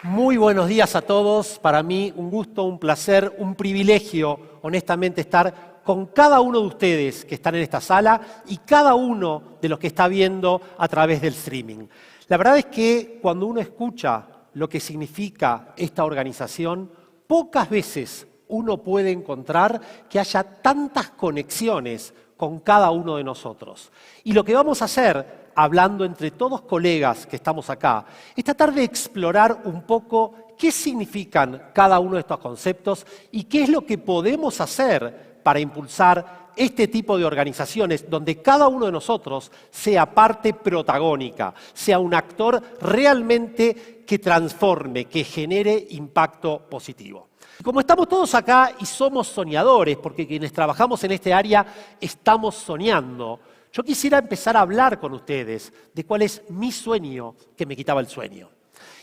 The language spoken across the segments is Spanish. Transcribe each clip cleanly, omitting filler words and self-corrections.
Muy buenos días a todos. Para mí un gusto, un placer, un privilegio, honestamente, estar con cada uno de ustedes que están en esta sala y cada uno de los que está viendo a través del streaming. La verdad es que cuando uno escucha lo que significa esta organización, pocas veces uno puede encontrar que haya tantas conexiones con cada uno de nosotros. Y lo que vamos a hacer, hablando entre todos colegas que estamos acá, es tratar de explorar un poco qué significan cada uno de estos conceptos y qué es lo que podemos hacer para impulsar este tipo de organizaciones donde cada uno de nosotros sea parte protagónica, sea un actor realmente que transforme, que genere impacto positivo. Como estamos todos acá y somos soñadores, porque quienes trabajamos en este área estamos soñando, yo quisiera empezar a hablar con ustedes de cuál es mi sueño que me quitaba el sueño.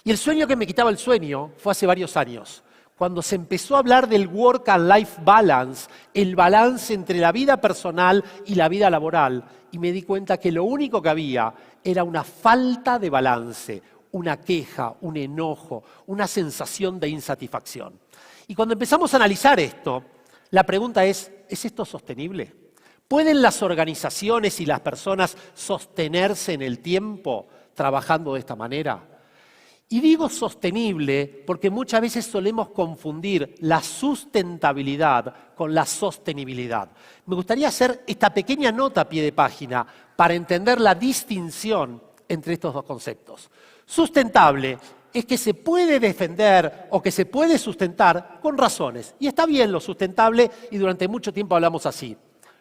Y el sueño que me quitaba el sueño fue hace varios años, cuando se empezó a hablar del work and life balance, el balance entre la vida personal y la vida laboral, y me di cuenta que lo único que había era una falta de balance, una queja, un enojo, una sensación de insatisfacción. Y cuando empezamos a analizar esto, la pregunta ¿es esto sostenible? ¿Pueden las organizaciones y las personas sostenerse en el tiempo trabajando de esta manera? Y digo sostenible porque muchas veces solemos confundir la sustentabilidad con la sostenibilidad. Me gustaría hacer esta pequeña nota a pie de página para entender la distinción entre estos dos conceptos. Sustentable es que se puede defender o que se puede sustentar con razones. Y está bien lo sustentable y durante mucho tiempo hablamos así.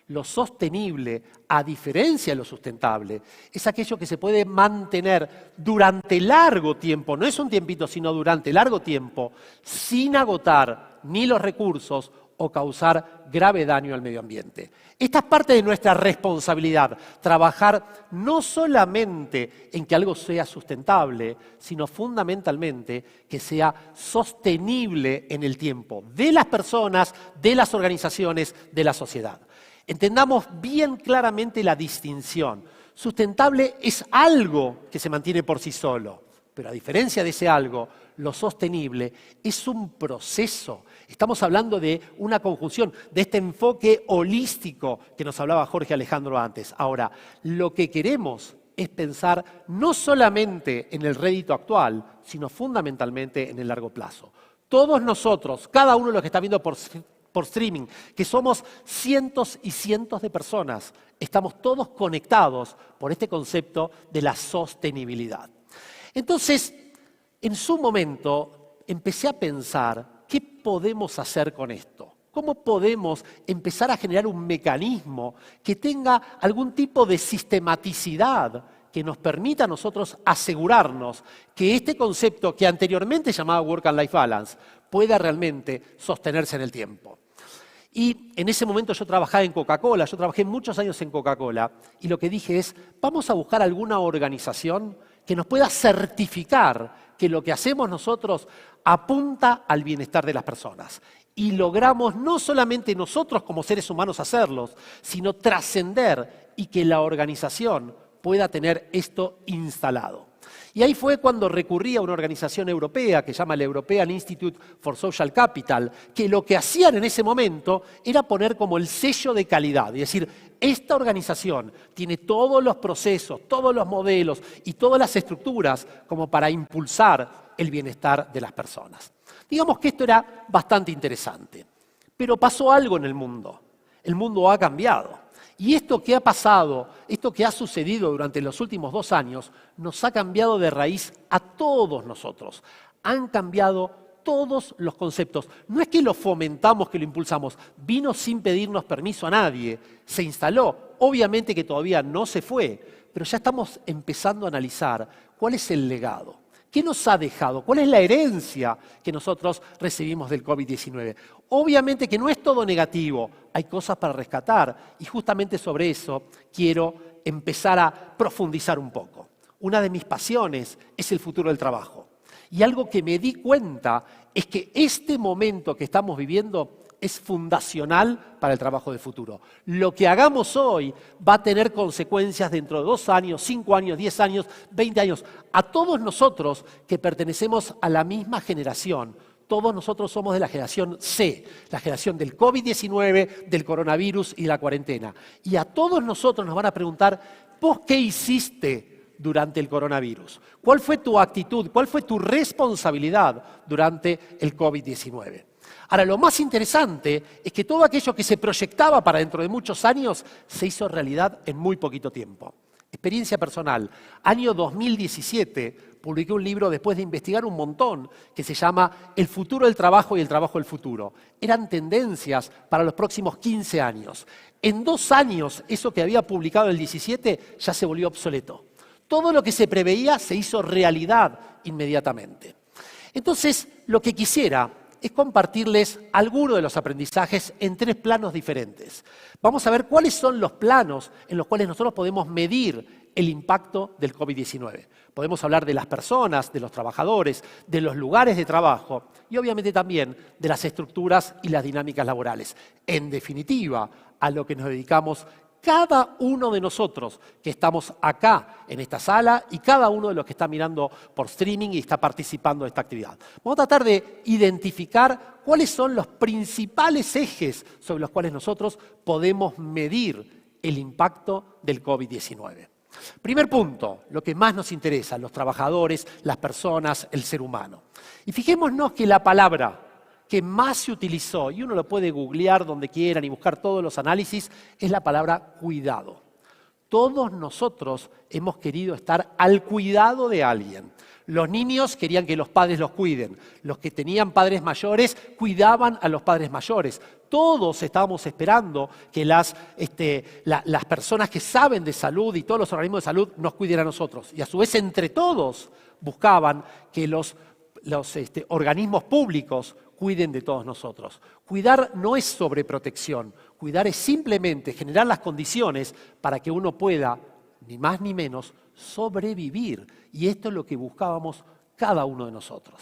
Lo sostenible, a diferencia de lo sustentable, es aquello que se puede mantener durante largo tiempo, no es un tiempito, sino durante largo tiempo, sin agotar ni los recursos o causar grave daño al medio ambiente. Esta es parte de nuestra responsabilidad, trabajar no solamente en que algo sea sustentable, sino fundamentalmente que sea sostenible en el tiempo, de las personas, de las organizaciones, de la sociedad. Entendamos bien claramente la distinción. Sustentable es algo que se mantiene por sí solo, pero a diferencia de ese algo, lo sostenible es un proceso. Estamos hablando de una conjunción, de este enfoque holístico que nos hablaba Jorge Alejandro antes. Ahora, lo que queremos es pensar no solamente en el rédito actual, sino fundamentalmente en el largo plazo. Todos nosotros, cada uno de los que está viendo por streaming, que somos cientos y cientos de personas, estamos todos conectados por este concepto de la sostenibilidad. Entonces, en su momento, empecé a pensar, ¿qué podemos hacer con esto? ¿Cómo podemos empezar a generar un mecanismo que tenga algún tipo de sistematicidad que nos permita a nosotros asegurarnos que este concepto que anteriormente llamaba Work and Life Balance pueda realmente sostenerse en el tiempo? Y en ese momento yo trabajaba en Coca-Cola, yo trabajé muchos años en Coca-Cola, y lo que dije es, vamos a buscar alguna organización que nos pueda certificar que lo que hacemos nosotros apunta al bienestar de las personas. Y logramos no solamente nosotros como seres humanos hacerlos, sino trascender y que la organización pueda tener esto instalado. Y ahí fue cuando recurrí a una organización europea que se llama el European Institute for Social Capital, que lo que hacían en ese momento era poner como el sello de calidad. Es decir, esta organización tiene todos los procesos, todos los modelos y todas las estructuras como para impulsar el bienestar de las personas. Digamos que esto era bastante interesante. Pero pasó algo en el mundo. El mundo ha cambiado. Y esto que ha pasado, esto que ha sucedido durante los últimos 2 años, nos ha cambiado de raíz a todos nosotros. Han cambiado todos los conceptos. No es que lo fomentamos, que lo impulsamos. Vino sin pedirnos permiso a nadie. Se instaló. Obviamente que todavía no se fue, pero ya estamos empezando a analizar cuál es el legado. ¿Qué nos ha dejado? ¿Cuál es la herencia que nosotros recibimos del COVID-19? Obviamente que no es todo negativo, hay cosas para rescatar y justamente sobre eso quiero empezar a profundizar un poco. Una de mis pasiones es el futuro del trabajo y algo que me di cuenta es que este momento que estamos viviendo es fundacional para el trabajo de futuro. Lo que hagamos hoy va a tener consecuencias dentro de 2 años, 5 años, 10 años, 20 años. A todos nosotros que pertenecemos a la misma generación, todos nosotros somos de la generación C, la generación del COVID-19, del coronavirus y de la cuarentena. Y a todos nosotros nos van a preguntar, ¿vos qué hiciste durante el coronavirus? ¿Cuál fue tu actitud? ¿Cuál fue tu responsabilidad durante el COVID-19? Ahora, lo más interesante es que todo aquello que se proyectaba para dentro de muchos años se hizo realidad en muy poquito tiempo. Experiencia personal. Año 2017 publiqué un libro después de investigar un montón que se llama El futuro del trabajo y el trabajo del futuro. Eran tendencias para los próximos 15 años. En 2 años, eso que había publicado en el 17 ya se volvió obsoleto. Todo lo que se preveía se hizo realidad inmediatamente. Entonces, lo que quisiera es compartirles algunos de los aprendizajes en 3 planos diferentes. Vamos a ver cuáles son los planos en los cuales nosotros podemos medir el impacto del COVID-19. Podemos hablar de las personas, de los trabajadores, de los lugares de trabajo y obviamente también de las estructuras y las dinámicas laborales. En definitiva, a lo que nos dedicamos cada uno de nosotros que estamos acá en esta sala y cada uno de los que está mirando por streaming y está participando de esta actividad. Vamos a tratar de identificar cuáles son los principales ejes sobre los cuales nosotros podemos medir el impacto del COVID-19. Primer punto, lo que más nos interesa, los trabajadores, las personas, el ser humano. Y fijémonos que la palabra que más se utilizó, y uno lo puede googlear donde quieran y buscar todos los análisis, es la palabra cuidado. Todos nosotros hemos querido estar al cuidado de alguien. Los niños querían que los padres los cuiden. Los que tenían padres mayores cuidaban a los padres mayores. Todos estábamos esperando que las personas que saben de salud y todos los organismos de salud nos cuiden a nosotros. Y a su vez entre todos buscaban que los organismos públicos cuiden de todos nosotros. Cuidar no es sobreprotección, cuidar es simplemente generar las condiciones para que uno pueda, ni más ni menos, sobrevivir. Y esto es lo que buscábamos cada uno de nosotros.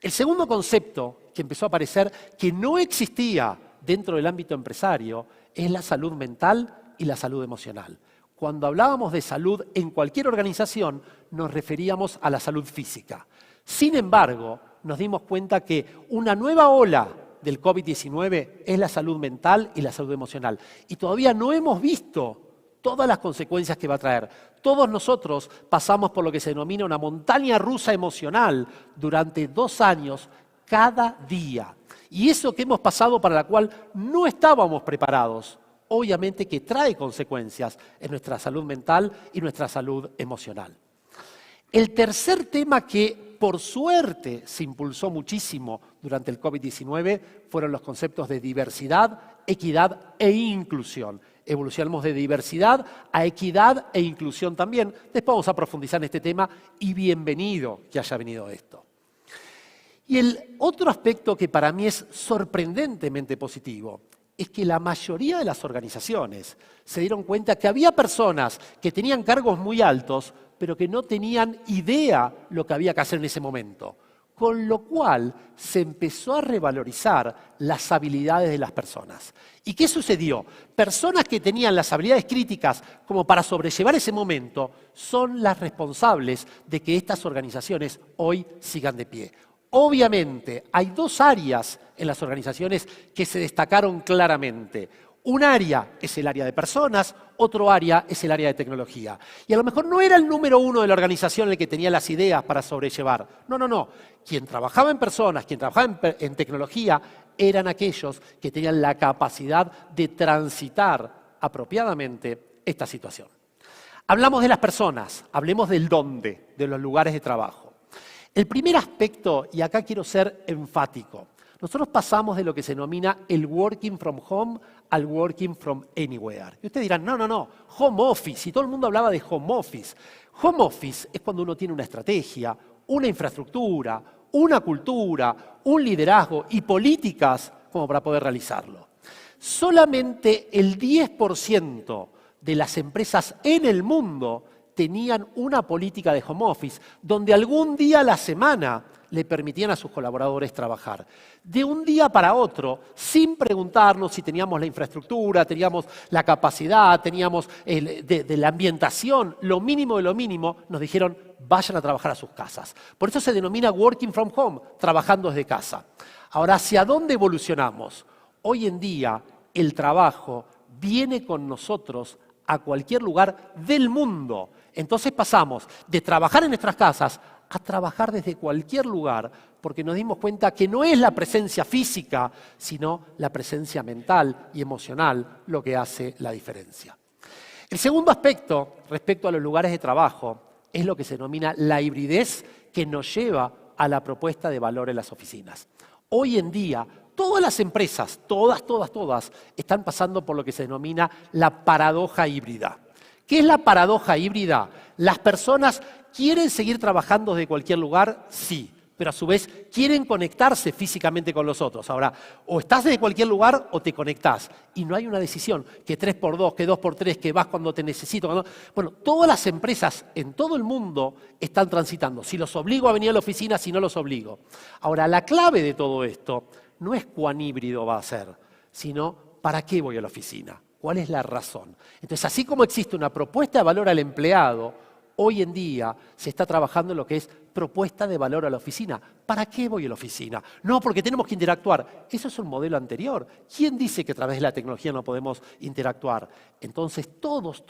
El segundo concepto que empezó a aparecer, que no existía dentro del ámbito empresario, es la salud mental y la salud emocional. Cuando hablábamos de salud en cualquier organización, nos referíamos a la salud física. Sin embargo, nos dimos cuenta que una nueva ola del COVID-19 es la salud mental y la salud emocional. Y todavía no hemos visto todas las consecuencias que va a traer. Todos nosotros pasamos por lo que se denomina una montaña rusa emocional durante 2 años cada día. Y eso que hemos pasado para la cual no estábamos preparados, obviamente que trae consecuencias en nuestra salud mental y nuestra salud emocional. El tercer tema que por suerte se impulsó muchísimo durante el COVID-19 fueron los conceptos de diversidad, equidad e inclusión. Evolucionamos de diversidad a equidad e inclusión también. Después vamos a profundizar en este tema y bienvenido que haya venido esto. Y el otro aspecto que para mí es sorprendentemente positivo es que la mayoría de las organizaciones se dieron cuenta que había personas que tenían cargos muy altos, pero que no tenían idea lo que había que hacer en ese momento. Con lo cual se empezó a revalorizar las habilidades de las personas. ¿Y qué sucedió? Personas que tenían las habilidades críticas como para sobrellevar ese momento son las responsables de que estas organizaciones hoy sigan de pie. Obviamente, hay 2 áreas en las organizaciones que se destacaron claramente. Un área es el área de personas, otro área es el área de tecnología. Y a lo mejor no era el número 1 de la organización el que tenía las ideas para sobrellevar. No. Quien trabajaba en personas, quien trabajaba en tecnología, eran aquellos que tenían la capacidad de transitar apropiadamente esta situación. Hablamos de las personas, hablemos del dónde, de los lugares de trabajo. El primer aspecto, y acá quiero ser enfático, nosotros pasamos de lo que se denomina el working from home al working from anywhere. Y ustedes dirán, no, home office, y todo el mundo hablaba de home office. Home office es cuando uno tiene una estrategia, una infraestructura, una cultura, un liderazgo y políticas como para poder realizarlo. Solamente el 10% de las empresas en el mundo tenían una política de home office, donde algún día a la semana le permitían a sus colaboradores trabajar. De un día para otro, sin preguntarnos si teníamos la infraestructura, teníamos la capacidad, teníamos de la ambientación, lo mínimo de lo mínimo, nos dijeron, vayan a trabajar a sus casas. Por eso se denomina working from home, trabajando desde casa. Ahora, ¿hacia dónde evolucionamos? Hoy en día, el trabajo viene con nosotros a cualquier lugar del mundo. Entonces pasamos de trabajar en nuestras casas a trabajar desde cualquier lugar, porque nos dimos cuenta que no es la presencia física, sino la presencia mental y emocional lo que hace la diferencia. El segundo aspecto respecto a los lugares de trabajo es lo que se denomina la hibridez que nos lleva a la propuesta de valor en las oficinas. Hoy en día, todas las empresas, todas, están pasando por lo que se denomina la paradoja híbrida. ¿Qué es la paradoja híbrida? Las personas quieren seguir trabajando desde cualquier lugar, sí, pero a su vez quieren conectarse físicamente con los otros. Ahora, o estás desde cualquier lugar o te conectás. Y no hay una decisión, que 3x2, que 2x3, que vas cuando te necesito. Bueno, todas las empresas en todo el mundo están transitando. Si los obligo a venir a la oficina, si no los obligo. Ahora, la clave de todo esto no es cuán híbrido va a ser, sino para qué voy a la oficina. ¿Cuál es la razón? Entonces, así como existe una propuesta de valor al empleado, hoy en día se está trabajando en lo que es propuesta de valor a la oficina. ¿Para qué voy a la oficina? No, porque tenemos que interactuar. Eso es un modelo anterior. ¿Quién dice que a través de la tecnología no podemos interactuar? Entonces, todos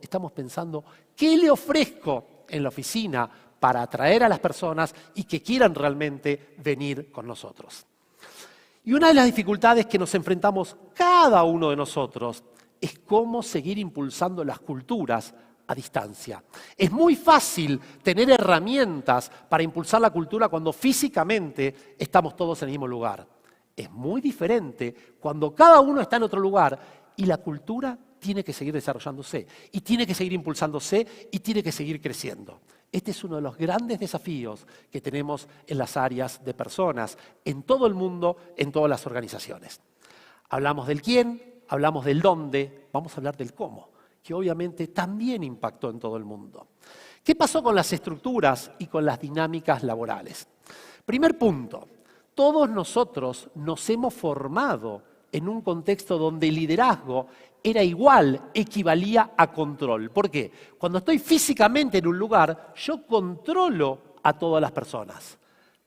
estamos pensando, ¿qué le ofrezco en la oficina para atraer a las personas y que quieran realmente venir con nosotros? Y una de las dificultades que nos enfrentamos cada uno de nosotros es cómo seguir impulsando las culturas a distancia. Es muy fácil tener herramientas para impulsar la cultura cuando físicamente estamos todos en el mismo lugar. Es muy diferente cuando cada uno está en otro lugar y la cultura tiene que seguir desarrollándose, y tiene que seguir impulsándose, y tiene que seguir creciendo. Este es uno de los grandes desafíos que tenemos en las áreas de personas, en todo el mundo, en todas las organizaciones. Hablamos del quién, hablamos del dónde, vamos a hablar del cómo, que obviamente también impactó en todo el mundo. ¿Qué pasó con las estructuras y con las dinámicas laborales? Primer punto, todos nosotros nos hemos formado en un contexto donde el liderazgo era igual, equivalía a control. ¿Por qué? Cuando estoy físicamente en un lugar, yo controlo a todas las personas.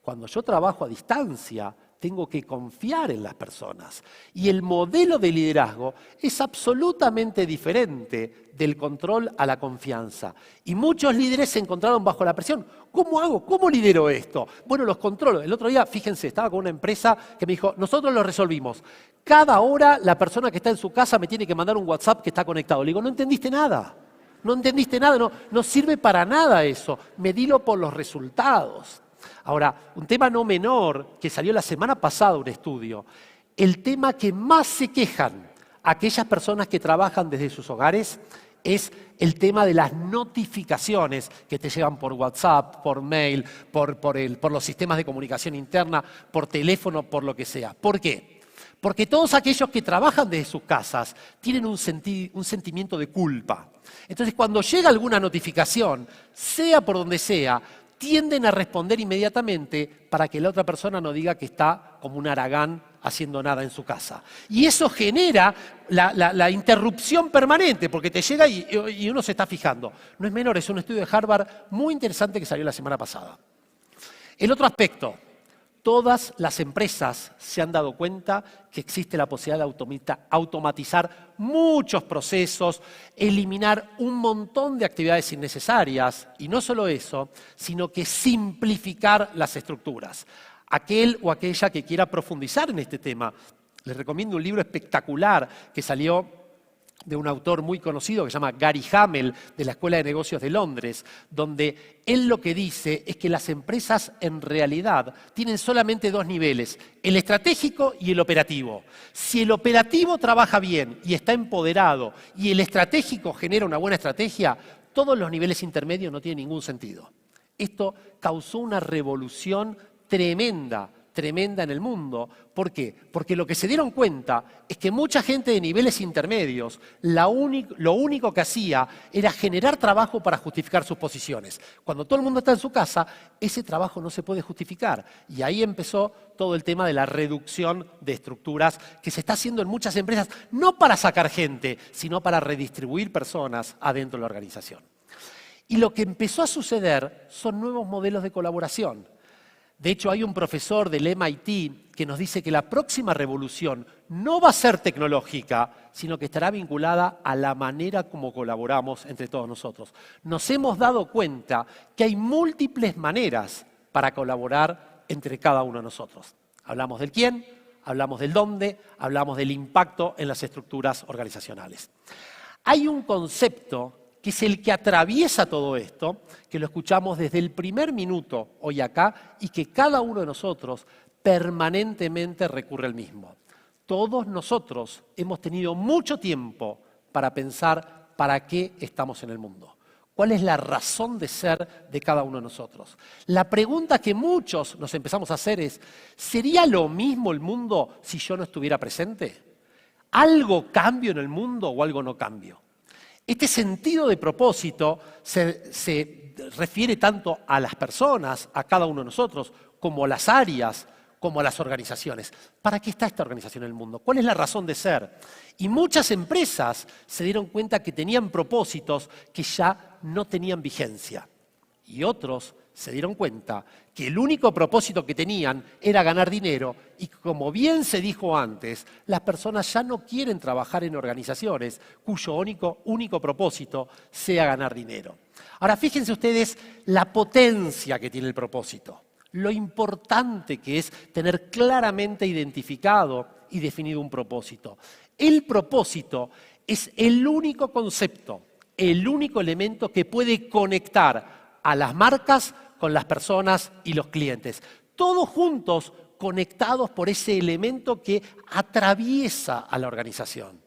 Cuando yo trabajo a distancia, tengo que confiar en las personas. Y el modelo de liderazgo es absolutamente diferente del control a la confianza. Y muchos líderes se encontraron bajo la presión. ¿Cómo hago? ¿Cómo lidero esto? Bueno, los controlo. El otro día, fíjense, estaba con una empresa que me dijo, nosotros lo resolvimos. Cada hora la persona que está en su casa me tiene que mandar un WhatsApp que está conectado. Le digo, no entendiste nada. No entendiste nada, no sirve para nada eso. Medilo por los resultados. Ahora, un tema no menor que salió la semana pasada un estudio, el tema que más se quejan aquellas personas que trabajan desde sus hogares es el tema de las notificaciones que te llegan por WhatsApp, por mail, por los sistemas de comunicación interna, por teléfono, por lo que sea. ¿Por qué? Porque todos aquellos que trabajan desde sus casas tienen un sentimiento de culpa. Entonces, cuando llega alguna notificación, sea por donde sea, tienden a responder inmediatamente para que la otra persona no diga que está como un haragán haciendo nada en su casa. Y eso genera la interrupción permanente, porque te llega y uno se está fijando. No es menor, es un estudio de Harvard muy interesante que salió la semana pasada. El otro aspecto, todas las empresas se han dado cuenta que existe la posibilidad de automatizar muchos procesos, eliminar un montón de actividades innecesarias, y no solo eso, sino que simplificar las estructuras. Aquel o aquella que quiera profundizar en este tema, les recomiendo un libro espectacular que salió de un autor muy conocido que se llama Gary Hamel, de la Escuela de Negocios de Londres, donde él lo que dice es que las empresas en realidad tienen solamente dos niveles, el estratégico y el operativo. Si el operativo trabaja bien y está empoderado y el estratégico genera una buena estrategia, todos los niveles intermedios no tienen ningún sentido. Esto causó una revolución tremenda tremenda en el mundo. ¿Por qué? Porque lo que se dieron cuenta es que mucha gente de niveles intermedios lo único que hacía era generar trabajo para justificar sus posiciones. Cuando todo el mundo está en su casa, ese trabajo no se puede justificar. Y ahí empezó todo el tema de la reducción de estructuras que se está haciendo en muchas empresas, no para sacar gente, sino para redistribuir personas adentro de la organización. Y lo que empezó a suceder son nuevos modelos de colaboración. De hecho, hay un profesor del MIT que nos dice que la próxima revolución no va a ser tecnológica, sino que estará vinculada a la manera como colaboramos entre todos nosotros. Nos hemos dado cuenta que hay múltiples maneras para colaborar entre cada uno de nosotros. Hablamos del quién, hablamos del dónde, hablamos del impacto en las estructuras organizacionales. Hay un concepto que es el que atraviesa todo esto, que lo escuchamos desde el primer minuto hoy acá y que cada uno de nosotros permanentemente recurre al mismo. Todos nosotros hemos tenido mucho tiempo para pensar para qué estamos en el mundo. ¿Cuál es la razón de ser de cada uno de nosotros? La pregunta que muchos nos empezamos a hacer es, ¿sería lo mismo el mundo si yo no estuviera presente? ¿Algo cambio en el mundo o algo no cambio? Este sentido de propósito se refiere tanto a las personas, a cada uno de nosotros, como a las áreas, como a las organizaciones. ¿Para qué está esta organización en el mundo? ¿Cuál es la razón de ser? Y muchas empresas se dieron cuenta que tenían propósitos que ya no tenían vigencia. Y otros se dieron cuenta que el único propósito que tenían era ganar dinero y como bien se dijo antes, las personas ya no quieren trabajar en organizaciones cuyo único propósito sea ganar dinero. Ahora fíjense ustedes la potencia que tiene el propósito, lo importante que es tener claramente identificado y definido un propósito. El propósito es el único concepto, el único elemento que puede conectar a las marcas con las personas y los clientes. Todos juntos conectados por ese elemento que atraviesa a la organización.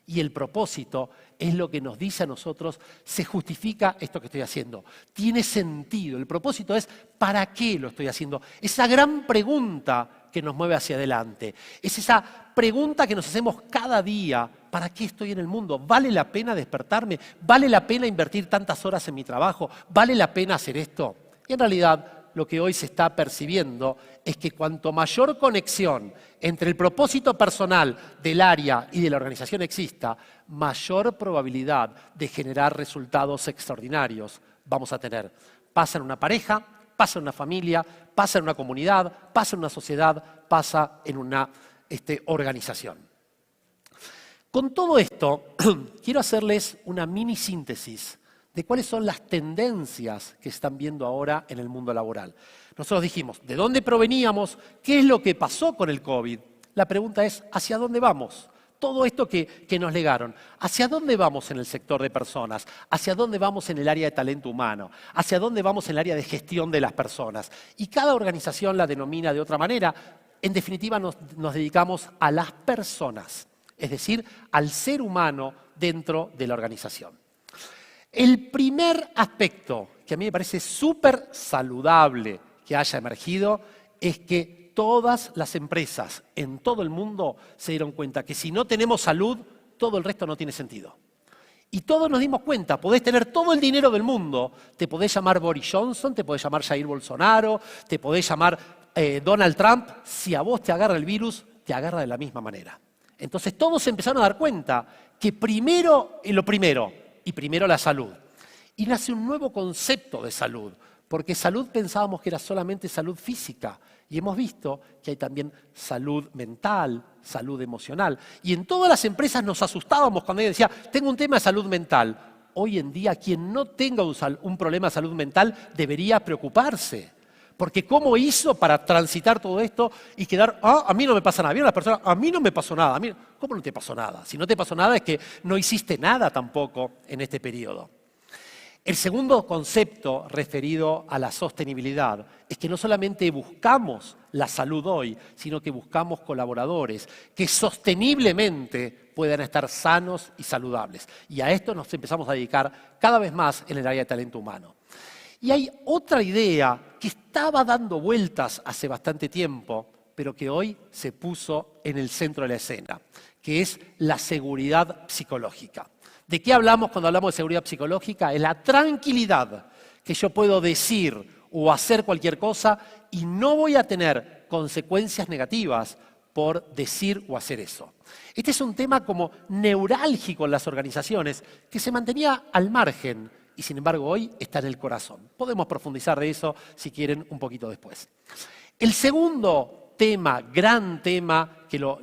Y el propósito es lo que nos dice a nosotros, se justifica esto que estoy haciendo. Tiene sentido. El propósito es ¿para qué lo estoy haciendo? Esa gran pregunta que nos mueve hacia adelante. Es esa pregunta que nos hacemos cada día. ¿Para qué estoy en el mundo? ¿Vale la pena despertarme? ¿Vale la pena invertir tantas horas en mi trabajo? ¿Vale la pena hacer esto? Y en realidad lo que hoy se está percibiendo es que cuanto mayor conexión entre el propósito personal del área y de la organización exista, mayor probabilidad de generar resultados extraordinarios vamos a tener. Pasa en una pareja, pasa en una familia, pasa en una comunidad, pasa en una sociedad, pasa en una organización. Con todo esto, quiero hacerles una mini síntesis de cuáles son las tendencias que están viendo ahora en el mundo laboral. Nosotros dijimos, ¿de dónde proveníamos? ¿Qué es lo que pasó con el COVID? La pregunta es, ¿hacia dónde vamos? Todo esto que nos legaron, ¿hacia dónde vamos en el sector de personas? ¿Hacia dónde vamos en el área de talento humano? ¿Hacia dónde vamos en el área de gestión de las personas? Y cada organización la denomina de otra manera. En definitiva, nos dedicamos a las personas, es decir, al ser humano dentro de la organización. El primer aspecto que a mí me parece súper saludable que haya emergido es que todas las empresas en todo el mundo se dieron cuenta que si no tenemos salud, todo el resto no tiene sentido. Y todos nos dimos cuenta, podés tener todo el dinero del mundo, te podés llamar Boris Johnson, te podés llamar Jair Bolsonaro, te podés llamar Donald Trump, si a vos te agarra el virus, te agarra de la misma manera. Entonces todos se empezaron a dar cuenta que primero la salud. Y nace un nuevo concepto de salud, porque salud pensábamos que era solamente salud física, y hemos visto que hay también salud mental, salud emocional. Y en todas las empresas nos asustábamos cuando alguien decía, tengo un tema de salud mental. Hoy en día, quien no tenga un problema de salud mental debería preocuparse. Porque ¿cómo hizo para transitar todo esto y quedar, a mí no me pasa nada? ¿Vieron las personas? A mí no me pasó nada. ¿Cómo no te pasó nada? Si no te pasó nada es que no hiciste nada tampoco en este periodo. El segundo concepto referido a la sostenibilidad es que no solamente buscamos la salud hoy, sino que buscamos colaboradores que sosteniblemente puedan estar sanos y saludables. Y a esto nos empezamos a dedicar cada vez más en el área de talento humano. Y hay otra idea que estaba dando vueltas hace bastante tiempo, pero que hoy se puso en el centro de la escena, que es la seguridad psicológica. ¿De qué hablamos cuando hablamos de seguridad psicológica? Es la tranquilidad que yo puedo decir o hacer cualquier cosa y no voy a tener consecuencias negativas por decir o hacer eso. Este es un tema como neurálgico en las organizaciones que se mantenía al margen y sin embargo hoy está en el corazón. Podemos profundizar de eso si quieren un poquito después. El segundo tema, gran tema, que lo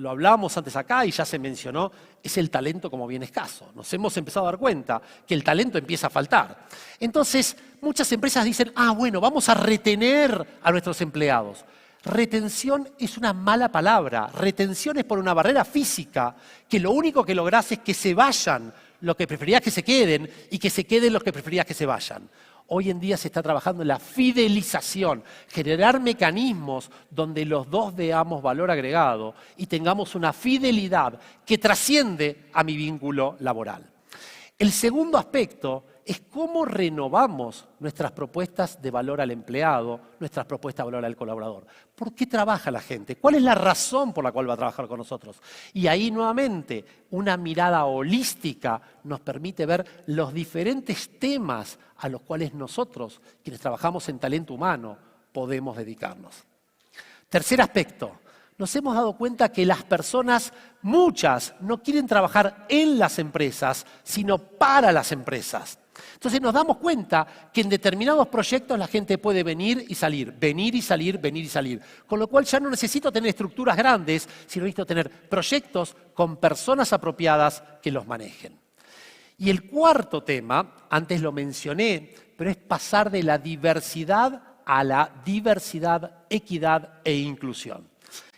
hablábamos antes acá y ya se mencionó, es el talento como bien escaso. Nos hemos empezado a dar cuenta que el talento empieza a faltar. Entonces, muchas empresas dicen, bueno, vamos a retener a nuestros empleados. Retención es una mala palabra. Retención es por una barrera física que lo único que lográs es que se vayan los que preferías que se queden y que se queden los que preferías que se vayan. Hoy en día se está trabajando en la fidelización, generar mecanismos donde los dos veamos valor agregado y tengamos una fidelidad que trasciende a mi vínculo laboral. El segundo aspecto es cómo renovamos nuestras propuestas de valor al empleado, nuestras propuestas de valor al colaborador. ¿Por qué trabaja la gente? ¿Cuál es la razón por la cual va a trabajar con nosotros? Y ahí nuevamente una mirada holística nos permite ver los diferentes temas a los cuales nosotros, quienes trabajamos en talento humano, podemos dedicarnos. Tercer aspecto. Nos hemos dado cuenta que las personas, muchas, no quieren trabajar en las empresas, sino para las empresas. Entonces nos damos cuenta que en determinados proyectos la gente puede venir y salir, venir y salir, venir y salir. Con lo cual ya no necesito tener estructuras grandes, sino necesito tener proyectos con personas apropiadas que los manejen. Y el cuarto tema, antes lo mencioné, pero es pasar de la diversidad a la diversidad, equidad e inclusión.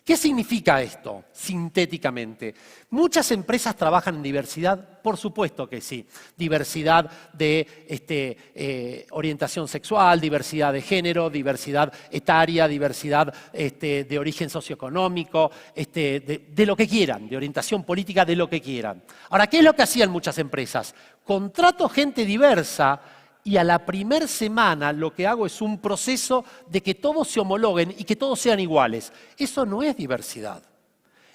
¿Qué significa esto, sintéticamente? ¿Muchas empresas trabajan en diversidad? Por supuesto que sí. Diversidad de orientación sexual, diversidad de género, diversidad etaria, diversidad de origen socioeconómico, de lo que quieran, de orientación política, de lo que quieran. Ahora, ¿qué es lo que hacían muchas empresas? Contrato gente diversa y a la primera semana lo que hago es un proceso de que todos se homologuen y que todos sean iguales. Eso no es diversidad.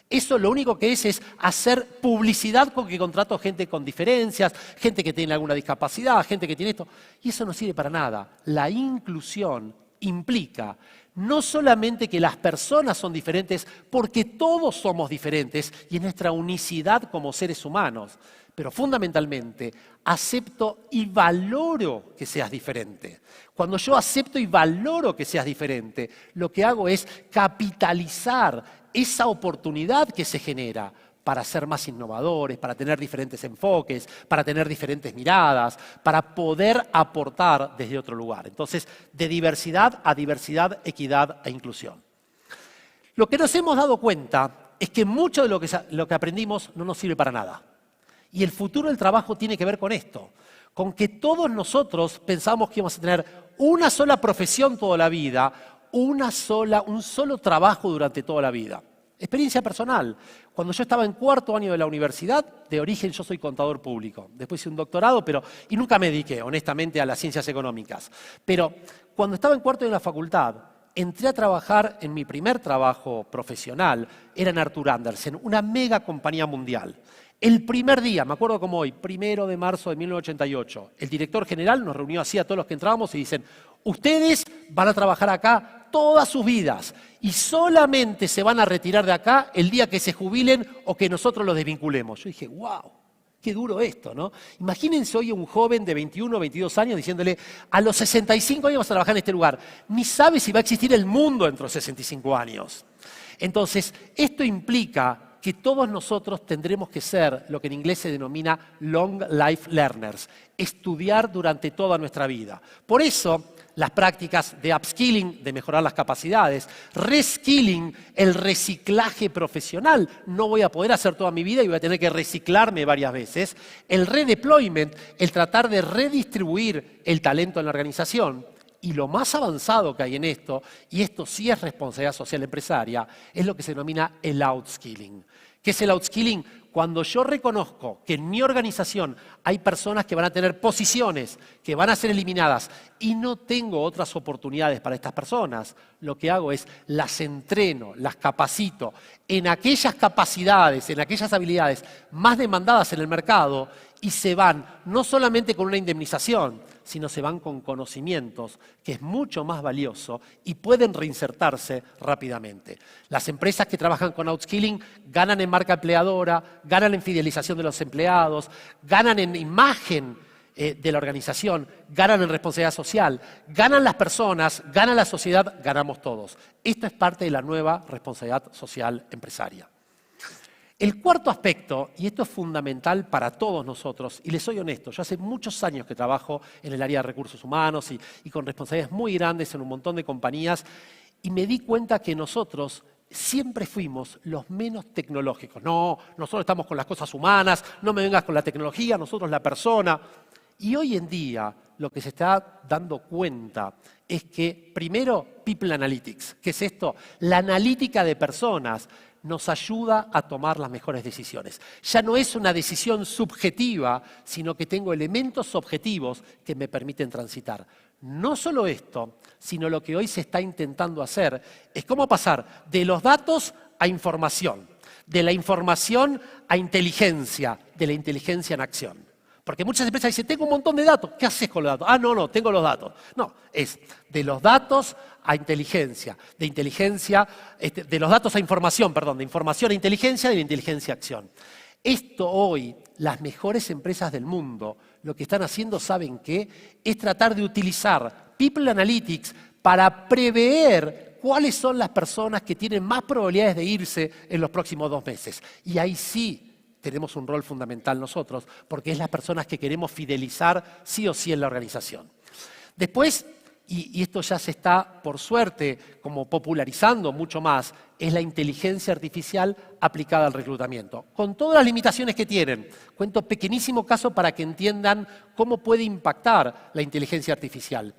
Eso lo único que es hacer publicidad con que contrato gente con diferencias, gente que tiene alguna discapacidad, gente que tiene esto. Y eso no sirve para nada. La inclusión implica no solamente que las personas son diferentes, porque todos somos diferentes y en nuestra unicidad como seres humanos, pero fundamentalmente acepto y valoro que seas diferente. Cuando yo acepto y valoro que seas diferente, lo que hago es capitalizar esa oportunidad que se genera para ser más innovadores, para tener diferentes enfoques, para tener diferentes miradas, para poder aportar desde otro lugar. Entonces, de diversidad a diversidad, equidad e inclusión. Lo que nos hemos dado cuenta es que mucho de lo que aprendimos no nos sirve para nada. Y el futuro del trabajo tiene que ver con esto, con que todos nosotros pensamos que íbamos a tener una sola profesión toda la vida, un solo trabajo durante toda la vida. Experiencia personal. Cuando yo estaba en cuarto año de la universidad, de origen yo soy contador público. Después hice un doctorado, y nunca me dediqué, honestamente, a las ciencias económicas. Pero cuando estaba en cuarto año de la facultad, entré a trabajar en mi primer trabajo profesional, era en Arthur Andersen, una mega compañía mundial. El primer día, me acuerdo como hoy, 1 de marzo de 1988, el director general nos reunió así a todos los que entrábamos y dicen, ustedes van a trabajar acá todas sus vidas y solamente se van a retirar de acá el día que se jubilen o que nosotros los desvinculemos. Yo dije, wow, qué duro esto, ¿no? Imagínense hoy un joven de 21 o 22 años diciéndole, a los 65 años vas a trabajar en este lugar. Ni sabe si va a existir el mundo dentro de 65 años. Entonces, esto implica que todos nosotros tendremos que ser lo que en inglés se denomina long life learners, estudiar durante toda nuestra vida. Por eso, las prácticas de upskilling, de mejorar las capacidades, reskilling, el reciclaje profesional, no voy a poder hacer toda mi vida y voy a tener que reciclarme varias veces, el redeployment, el tratar de redistribuir el talento en la organización. Y lo más avanzado que hay en esto, y esto sí es responsabilidad social empresaria, es lo que se denomina el outskilling. ¿Qué es el outskilling? cuando yo reconozco que en mi organización hay personas que van a tener posiciones que van a ser eliminadas y no tengo otras oportunidades para estas personas, lo que hago es las entreno, las capacito en aquellas capacidades, en aquellas habilidades más demandadas en el mercado y se van no solamente con una indemnización, sino se van con conocimientos, que es mucho más valioso y pueden reinsertarse rápidamente. Las empresas que trabajan con outskilling ganan en marca empleadora, ganan en fidelización de los empleados, ganan en imagen de la organización, ganan en responsabilidad social, ganan las personas, gana la sociedad, ganamos todos. Esto es parte de la nueva responsabilidad social empresaria. El cuarto aspecto, y esto es fundamental para todos nosotros, y les soy honesto, yo hace muchos años que trabajo en el área de recursos humanos y con responsabilidades muy grandes en un montón de compañías, y me di cuenta que nosotros siempre fuimos los menos tecnológicos. No, nosotros estamos con las cosas humanas, no me vengas con la tecnología, nosotros la persona. Y hoy en día lo que se está dando cuenta es que, primero, People Analytics. ¿Qué es esto? La analítica de personas nos ayuda a tomar las mejores decisiones. Ya no es una decisión subjetiva, sino que tengo elementos objetivos que me permiten transitar. No solo esto, sino lo que hoy se está intentando hacer es cómo pasar de los datos a información, de la información a inteligencia, de la inteligencia en acción. Porque muchas empresas dicen, tengo un montón de datos, ¿qué haces con los datos? Ah, no, tengo los datos. No, es de los datos a inteligencia, de inteligencia, de los datos a información, perdón, de información a inteligencia, de la inteligencia a acción. Esto hoy, las mejores empresas del mundo, lo que están haciendo, ¿saben qué? Es tratar de utilizar People Analytics para prever cuáles son las personas que tienen más probabilidades de irse en los próximos 2 meses. Y ahí sí tenemos un rol fundamental nosotros, porque es las personas que queremos fidelizar sí o sí en la organización. Después, y esto ya se está, por suerte, como popularizando mucho más, es la inteligencia artificial aplicada al reclutamiento. Con todas las limitaciones que tienen. Cuento pequeñísimo caso para que entiendan cómo puede impactar la inteligencia artificial.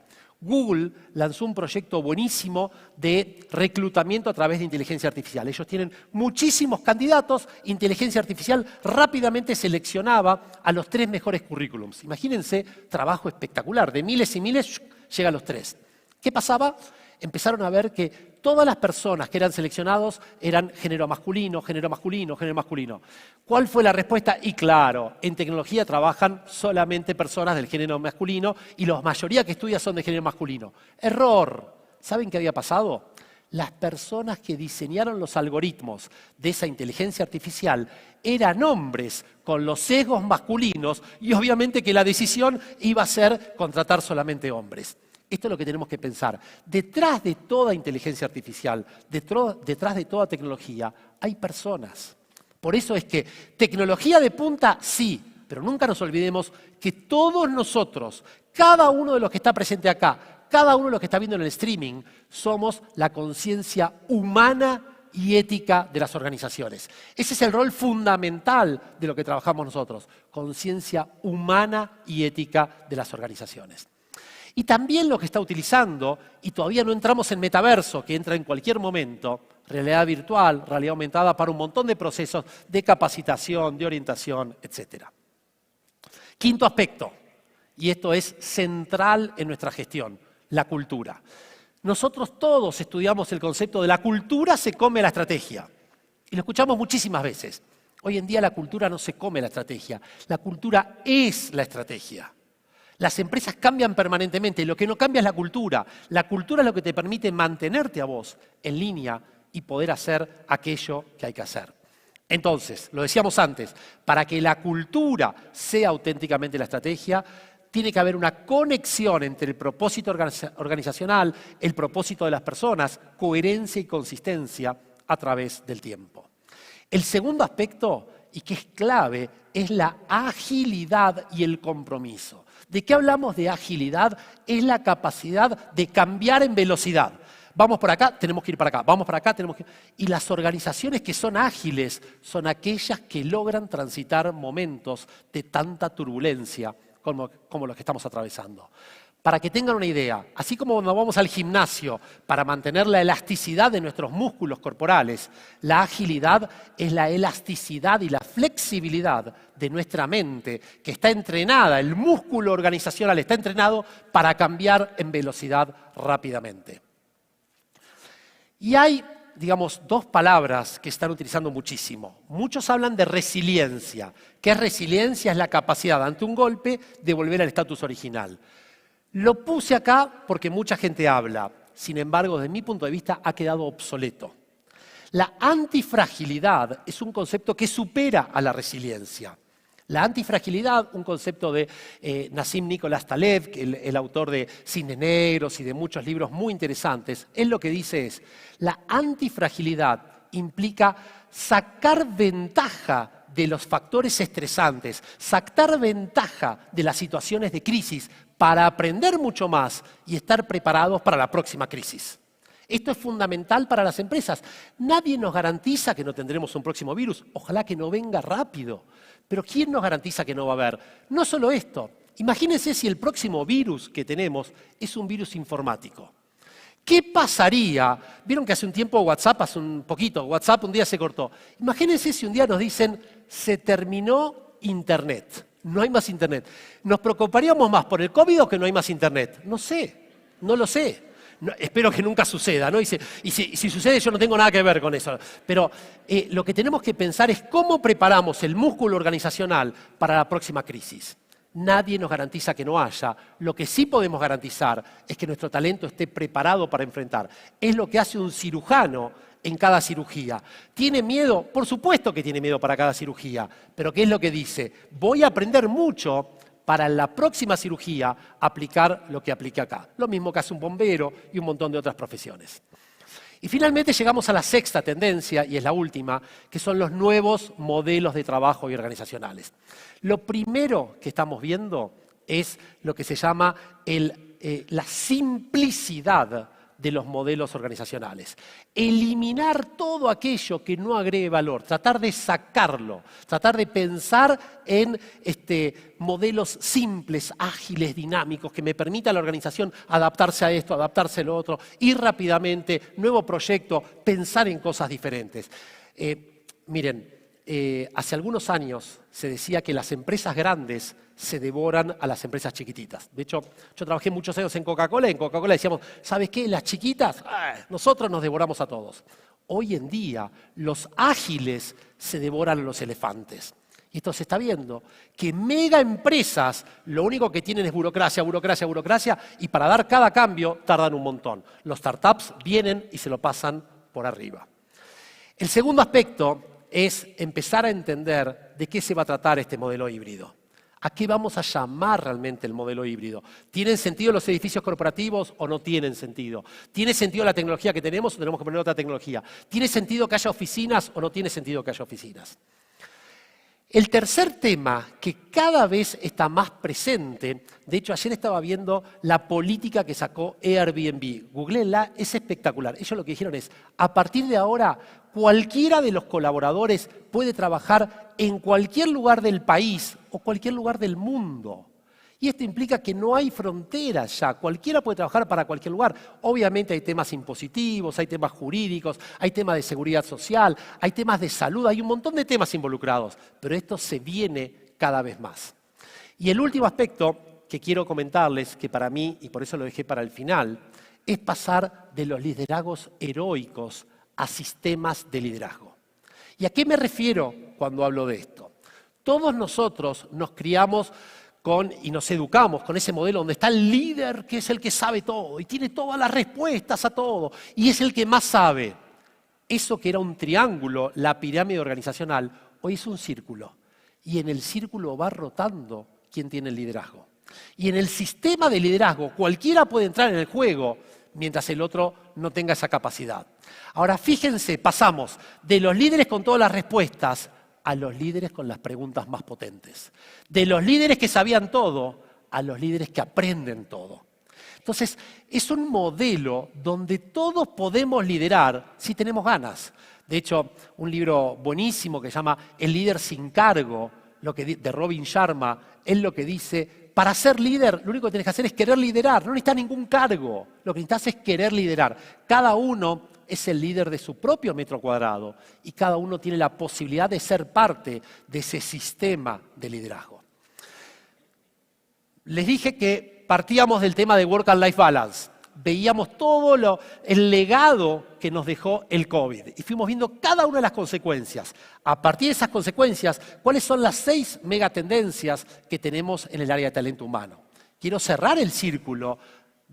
Google lanzó un proyecto buenísimo de reclutamiento a través de inteligencia artificial. Ellos tienen muchísimos candidatos, inteligencia artificial rápidamente seleccionaba a los 3 mejores currículums. Imagínense, trabajo espectacular, de miles y miles llega a los 3. ¿Qué pasaba? Empezaron a ver que todas las personas que eran seleccionados eran género masculino, género masculino, género masculino. ¿Cuál fue la respuesta? Y claro, en tecnología trabajan solamente personas del género masculino y la mayoría que estudia son de género masculino. Error. ¿Saben qué había pasado? Las personas que diseñaron los algoritmos de esa inteligencia artificial eran hombres con los sesgos masculinos y obviamente que la decisión iba a ser contratar solamente hombres. Esto es lo que tenemos que pensar. Detrás de toda inteligencia artificial, detrás de toda tecnología, hay personas. Por eso es que tecnología de punta, sí, pero nunca nos olvidemos que todos nosotros, cada uno de los que está presente acá, cada uno de los que está viendo en el streaming, somos la conciencia humana y ética de las organizaciones. Ese es el rol fundamental de lo que trabajamos nosotros, conciencia humana y ética de las organizaciones. Y también lo que está utilizando, y todavía no entramos en metaverso, que entra en cualquier momento, realidad virtual, realidad aumentada para un montón de procesos de capacitación, de orientación, etc. Quinto aspecto, y esto es central en nuestra gestión, la cultura. Nosotros todos estudiamos el concepto de la cultura se come la estrategia. Y lo escuchamos muchísimas veces. Hoy en día la cultura no se come la estrategia, la cultura es la estrategia. Las empresas cambian permanentemente, lo que no cambia es la cultura. La cultura es lo que te permite mantenerte a vos en línea y poder hacer aquello que hay que hacer. Entonces, lo decíamos antes, para que la cultura sea auténticamente la estrategia, tiene que haber una conexión entre el propósito organizacional, el propósito de las personas, coherencia y consistencia a través del tiempo. El segundo aspecto, y que es clave, es la agilidad y el compromiso. ¿De qué hablamos de agilidad? Es la capacidad de cambiar en velocidad. Vamos por acá, tenemos que ir para acá. Vamos para acá, tenemos que ir. Y las organizaciones que son ágiles son aquellas que logran transitar momentos de tanta turbulencia como los que estamos atravesando. Para que tengan una idea, así como cuando vamos al gimnasio para mantener la elasticidad de nuestros músculos corporales, la agilidad es la elasticidad y la flexibilidad de nuestra mente, que está entrenada, el músculo organizacional está entrenado para cambiar en velocidad rápidamente. Y hay, digamos, dos palabras que están utilizando muchísimo. Muchos hablan de resiliencia. ¿Qué es resiliencia? Es la capacidad ante un golpe de volver al estatus original. Lo puse acá porque mucha gente habla. Sin embargo, desde mi punto de vista, ha quedado obsoleto. La antifragilidad es un concepto que supera a la resiliencia. La antifragilidad, un concepto de Nassim Nicholas Taleb, el autor de Cisnes Negros y de muchos libros muy interesantes, él lo que dice es, la antifragilidad implica sacar ventaja de los factores estresantes, sacar ventaja de las situaciones de crisis para aprender mucho más y estar preparados para la próxima crisis. Esto es fundamental para las empresas. Nadie nos garantiza que no tendremos un próximo virus. Ojalá que no venga rápido. Pero ¿quién nos garantiza que no va a haber? No solo esto. Imagínense si el próximo virus que tenemos es un virus informático. ¿Qué pasaría? Vieron que hace un tiempo WhatsApp un día se cortó. Imagínense si un día nos dicen, se terminó Internet. No hay más Internet. ¿Nos preocuparíamos más por el COVID o que no hay más Internet? No sé, no lo sé. No, espero que nunca suceda, ¿no? Y si sucede, yo no tengo nada que ver con eso. Pero lo que tenemos que pensar es cómo preparamos el músculo organizacional para la próxima crisis. Nadie nos garantiza que no haya. Lo que sí podemos garantizar es que nuestro talento esté preparado para enfrentar. Es lo que hace un cirujano en cada cirugía. ¿Tiene miedo? Por supuesto que tiene miedo para cada cirugía. Pero ¿qué es lo que dice? Voy a aprender mucho para la próxima cirugía aplicar lo que aplique acá. Lo mismo que hace un bombero y un montón de otras profesiones. Y finalmente llegamos a la sexta tendencia, y es la última, que son los nuevos modelos de trabajo y organizacionales. Lo primero que estamos viendo es lo que se llama la simplicidad de los modelos organizacionales. Eliminar todo aquello que no agregue valor, tratar de sacarlo, tratar de pensar en modelos simples, ágiles, dinámicos, que me permita a la organización adaptarse a esto, adaptarse a lo otro, ir rápidamente, nuevo proyecto, pensar en cosas diferentes. Miren, hace algunos años se decía que las empresas grandes se devoran a las empresas chiquititas. De hecho, yo trabajé muchos años en Coca-Cola y en Coca-Cola decíamos, ¿sabes qué? Las chiquitas, nosotros nos devoramos a todos. Hoy en día, los ágiles se devoran a los elefantes. Y esto se está viendo, que mega empresas lo único que tienen es burocracia, burocracia, burocracia, y para dar cada cambio tardan un montón. Los startups vienen y se lo pasan por arriba. El segundo aspecto es empezar a entender de qué se va a tratar este modelo híbrido. ¿A qué vamos a llamar realmente el modelo híbrido? ¿Tienen sentido los edificios corporativos o no tienen sentido? ¿Tiene sentido la tecnología que tenemos o tenemos que poner otra tecnología? ¿Tiene sentido que haya oficinas o no tiene sentido que haya oficinas? El tercer tema que cada vez está más presente, de hecho ayer estaba viendo la política que sacó Airbnb, googleenla, es espectacular. Ellos lo que dijeron es, a partir de ahora cualquiera de los colaboradores puede trabajar en cualquier lugar del país o cualquier lugar del mundo. Y esto implica que no hay fronteras ya, cualquiera puede trabajar para cualquier lugar. Obviamente hay temas impositivos, hay temas jurídicos, hay temas de seguridad social, hay temas de salud, hay un montón de temas involucrados, pero esto se viene cada vez más. Y el último aspecto que quiero comentarles, que para mí, y por eso lo dejé para el final, es pasar de los liderazgos heroicos a sistemas de liderazgo. ¿Y a qué me refiero cuando hablo de esto? Todos nosotros nos criamos y nos educamos con ese modelo donde está el líder que es el que sabe todo y tiene todas las respuestas a todo y es el que más sabe. Eso que era un triángulo, la pirámide organizacional, hoy es un círculo. Y en el círculo va rotando quien tiene el liderazgo. Y en el sistema de liderazgo cualquiera puede entrar en el juego mientras el otro no tenga esa capacidad. Ahora fíjense, pasamos de los líderes con todas las respuestas a los líderes con las preguntas más potentes. De los líderes que sabían todo a los líderes que aprenden todo. Entonces, es un modelo donde todos podemos liderar si tenemos ganas. De hecho, un libro buenísimo que se llama El líder sin cargo, de Robin Sharma, él lo que dice, para ser líder, lo único que tenés que hacer es querer liderar. No necesitas ningún cargo. Lo que necesitas es querer liderar. Cada uno es el líder de su propio metro cuadrado y cada uno tiene la posibilidad de ser parte de ese sistema de liderazgo. Les dije que partíamos del tema de Work and Life Balance. Veíamos todo el legado que nos dejó el COVID y fuimos viendo cada una de las consecuencias. A partir de esas consecuencias, ¿cuáles son las 6 megatendencias que tenemos en el área de talento humano? Quiero cerrar el círculo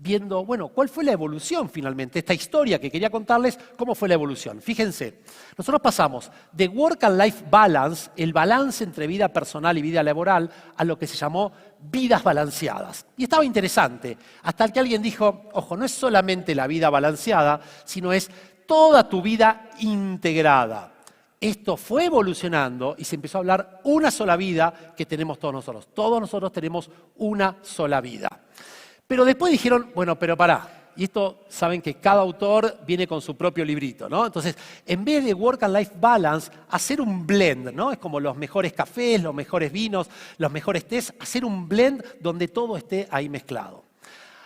viendo, bueno, ¿cuál fue la evolución finalmente? Esta historia que quería contarles, ¿cómo fue la evolución? Fíjense, nosotros pasamos de Work and Life Balance, el balance entre vida personal y vida laboral, a lo que se llamó vidas balanceadas. Y estaba interesante, hasta que alguien dijo, ojo, no es solamente la vida balanceada, sino es toda tu vida integrada. Esto fue evolucionando y se empezó a hablar una sola vida que tenemos todos nosotros. Todos nosotros tenemos una sola vida. Pero después dijeron, bueno, pero pará. Y esto, saben que cada autor viene con su propio librito, ¿no? Entonces, en vez de Work and Life Balance, hacer un blend, ¿no? Es como los mejores cafés, los mejores vinos, los mejores tés, hacer un blend donde todo esté ahí mezclado.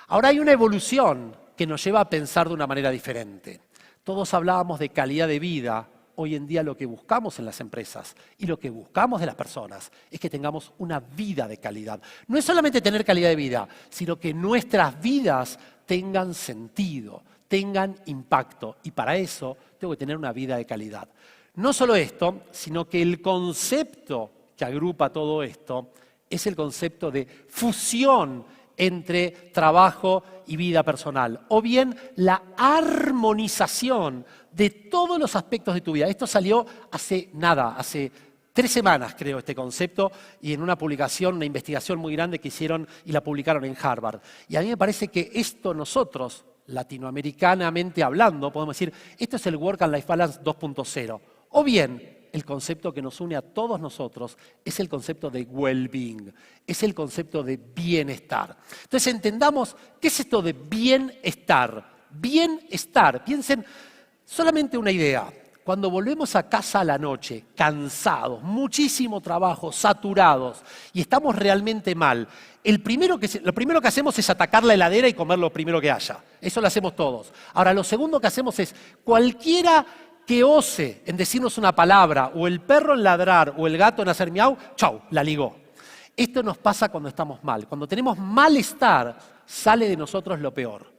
Ahora hay una evolución que nos lleva a pensar de una manera diferente. Todos hablábamos de calidad de vida. Hoy en día lo que buscamos en las empresas y lo que buscamos de las personas es que tengamos una vida de calidad. No es solamente tener calidad de vida, sino que nuestras vidas tengan sentido, tengan impacto. Y para eso tengo que tener una vida de calidad. No solo esto, sino que el concepto que agrupa todo esto es el concepto de fusión entre trabajo y vida personal, o bien la armonización de todos los aspectos de tu vida. Esto salió hace 3 semanas, creo, este concepto, y en una publicación, una investigación muy grande que hicieron y la publicaron en Harvard. Y a mí me parece que esto nosotros, latinoamericanamente hablando, podemos decir, esto es el Work and Life Balance 2.0. O bien, el concepto que nos une a todos nosotros es el concepto de well-being, es el concepto de bienestar. Entonces entendamos, ¿qué es esto de bienestar? Bienestar, piensen solamente una idea. Cuando volvemos a casa a la noche, cansados, muchísimo trabajo, saturados, y estamos realmente mal, lo primero que hacemos es atacar la heladera y comer lo primero que haya. Eso lo hacemos todos. Ahora, lo segundo que hacemos es, cualquiera que ose en decirnos una palabra, o el perro en ladrar, o el gato en hacer miau, chau, la ligó. Esto nos pasa cuando estamos mal. Cuando tenemos malestar, sale de nosotros lo peor.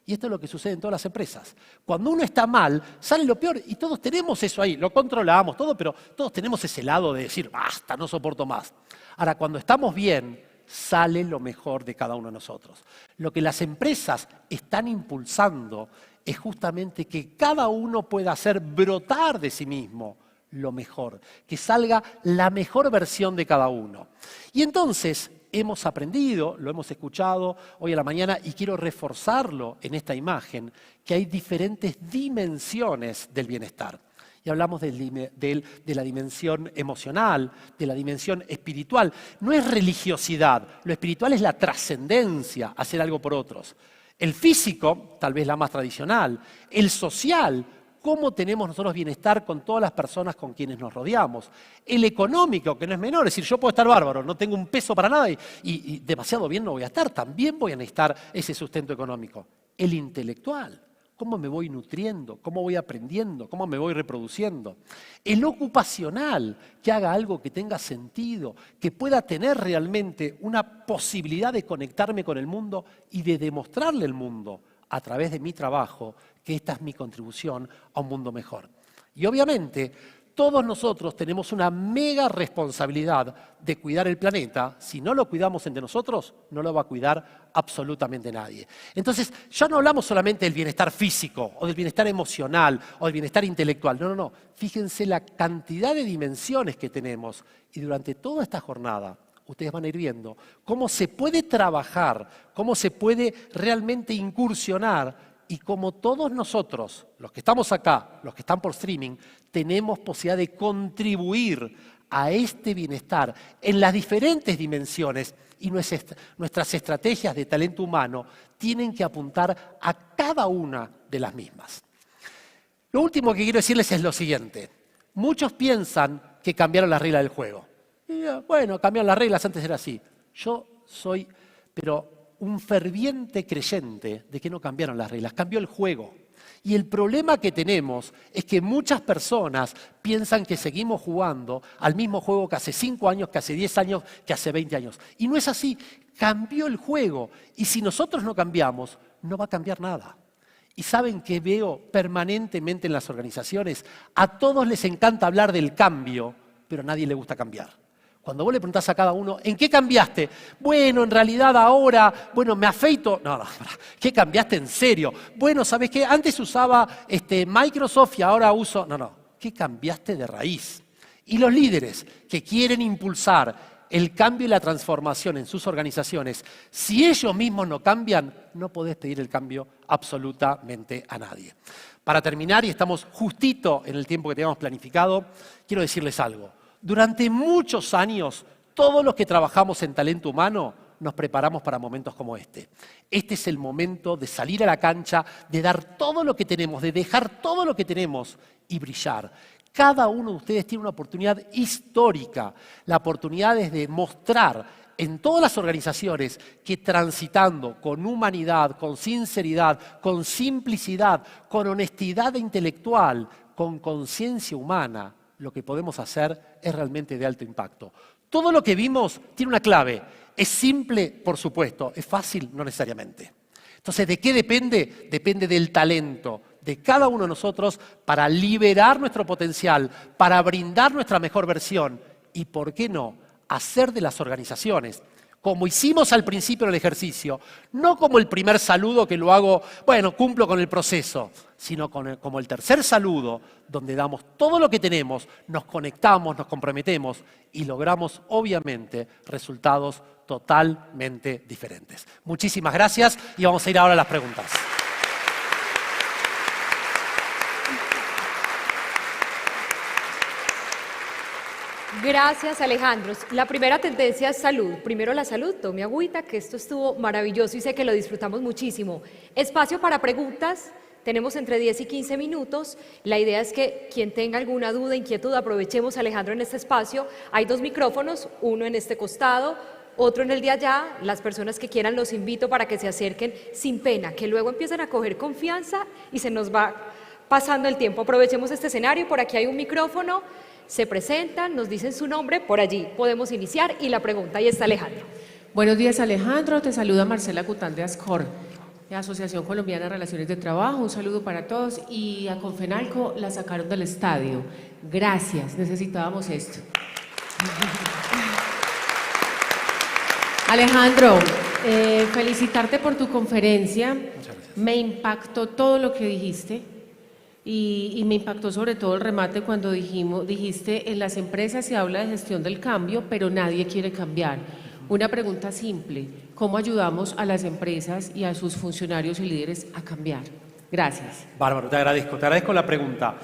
Y esto es lo que sucede en todas las empresas. Cuando uno está mal, sale lo peor y todos tenemos eso ahí. Lo controlamos todo, pero todos tenemos ese lado de decir, basta, no soporto más. Ahora, cuando estamos bien, sale lo mejor de cada uno de nosotros. Lo que las empresas están impulsando es justamente que cada uno pueda hacer brotar de sí mismo lo mejor, que salga la mejor versión de cada uno. Y entonces hemos aprendido, lo hemos escuchado hoy a la mañana y quiero reforzarlo en esta imagen, que hay diferentes dimensiones del bienestar. Y hablamos de la dimensión emocional, de la dimensión espiritual. No es religiosidad, lo espiritual es la trascendencia, hacer algo por otros. El físico, tal vez la más tradicional. El social, cómo tenemos nosotros bienestar con todas las personas con quienes nos rodeamos. El económico, que no es menor, es decir, yo puedo estar bárbaro, no tengo un peso para nada y demasiado bien no voy a estar, también voy a necesitar ese sustento económico. El intelectual, cómo me voy nutriendo, cómo voy aprendiendo, cómo me voy reproduciendo. El ocupacional, que haga algo que tenga sentido, que pueda tener realmente una posibilidad de conectarme con el mundo y de demostrarle al mundo a través de mi trabajo que esta es mi contribución a un mundo mejor. Y obviamente, todos nosotros tenemos una mega responsabilidad de cuidar el planeta. Si no lo cuidamos entre nosotros, no lo va a cuidar absolutamente nadie. Entonces, ya no hablamos solamente del bienestar físico, o del bienestar emocional, o del bienestar intelectual. No. Fíjense la cantidad de dimensiones que tenemos. Y durante toda esta jornada, ustedes van a ir viendo cómo se puede trabajar, cómo se puede realmente incursionar y cómo todos nosotros, los que estamos acá, los que están por streaming, tenemos posibilidad de contribuir a este bienestar en las diferentes dimensiones y nuestras estrategias de talento humano tienen que apuntar a cada una de las mismas. Lo último que quiero decirles es lo siguiente. Muchos piensan que cambiaron las reglas del juego. Y, bueno, cambiaron las reglas, antes era así. Yo soy, pero un ferviente creyente de que no cambiaron las reglas, cambió el juego. Y el problema que tenemos es que muchas personas piensan que seguimos jugando al mismo juego que hace 5 años, que hace 10 años, que hace 20 años. Y no es así, cambió el juego. Y si nosotros no cambiamos, no va a cambiar nada. Y ¿saben qué veo permanentemente en las organizaciones? A todos les encanta hablar del cambio, pero a nadie le gusta cambiar. Cuando vos le preguntás a cada uno, ¿en qué cambiaste? Bueno, en realidad ahora, bueno, me afeito. No, ¿qué cambiaste en serio? Bueno, ¿sabés qué? Antes usaba Microsoft y ahora uso... No, ¿qué cambiaste de raíz? Y los líderes que quieren impulsar el cambio y la transformación en sus organizaciones, si ellos mismos no cambian, no podés pedir el cambio absolutamente a nadie. Para terminar, y estamos justito en el tiempo que teníamos planificado, quiero decirles algo. Durante muchos años, todos los que trabajamos en talento humano nos preparamos para momentos como este. Este es el momento de salir a la cancha, de dar todo lo que tenemos, de dejar todo lo que tenemos y brillar. Cada uno de ustedes tiene una oportunidad histórica. La oportunidad es de mostrar en todas las organizaciones que transitando con humanidad, con sinceridad, con simplicidad, con honestidad intelectual, con conciencia humana, lo que podemos hacer es realmente de alto impacto. Todo lo que vimos tiene una clave. Es simple, por supuesto. Es fácil, no necesariamente. Entonces, ¿de qué depende? Depende del talento de cada uno de nosotros para liberar nuestro potencial, para brindar nuestra mejor versión y, ¿por qué no?, hacer de las organizaciones, como hicimos al principio del ejercicio, no como el primer saludo que lo hago, bueno, cumplo con el proceso, sino como el tercer saludo, donde damos todo lo que tenemos, nos conectamos, nos comprometemos y logramos, obviamente, resultados totalmente diferentes. Muchísimas gracias y vamos a ir ahora a las preguntas. Gracias, Alejandro. La primera tendencia es salud. Primero la salud, tome agüita, que esto estuvo maravilloso y sé que lo disfrutamos muchísimo. Espacio para preguntas, tenemos entre 10 y 15 minutos. La idea es que quien tenga alguna duda, inquietud, aprovechemos, Alejandro, en este espacio. Hay 2 micrófonos, uno en este costado, otro en el de allá. Las personas que quieran los invito para que se acerquen sin pena, que luego empiecen a coger confianza y se nos va pasando el tiempo. Aprovechemos este escenario, por aquí hay un micrófono. Se presentan, nos dicen su nombre, por allí podemos iniciar y la pregunta, ahí está Alejandro. Buenos días, Alejandro, te saluda Marcela Cután de ASCOR, de Asociación Colombiana de Relaciones de Trabajo. Un saludo para todos. Y a Confenalco la sacaron del estadio. Gracias, necesitábamos esto. Alejandro, felicitarte por tu conferencia. Muchas gracias. Me impactó todo lo que dijiste. Y me impactó sobre todo el remate cuando dijiste, en las empresas se habla de gestión del cambio, pero nadie quiere cambiar. Una pregunta simple, ¿cómo ayudamos a las empresas y a sus funcionarios y líderes a cambiar? Gracias. Bárbaro, te agradezco la pregunta.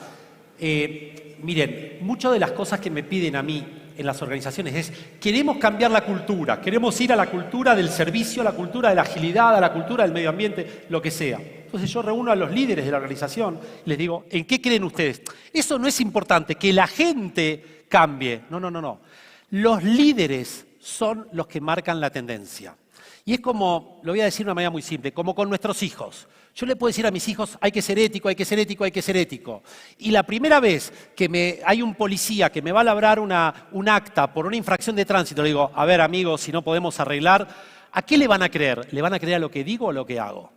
Miren, muchas de las cosas que me piden a mí en las organizaciones es, queremos cambiar la cultura, queremos ir a la cultura del servicio, a la cultura de la agilidad, a la cultura del medio ambiente, lo que sea. Entonces yo reúno a los líderes de la organización y les digo, ¿en qué creen ustedes? Eso no es importante, que la gente cambie. No. Los líderes son los que marcan la tendencia. Y es como, lo voy a decir de una manera muy simple, como con nuestros hijos. Yo le puedo decir a mis hijos, hay que ser ético, hay que ser ético, hay que ser ético. Y la primera vez que hay un policía que me va a labrar un acta por una infracción de tránsito, le digo, a ver, amigos, si no podemos arreglar, ¿a qué le van a creer? ¿Le van a creer a lo que digo o a lo que hago?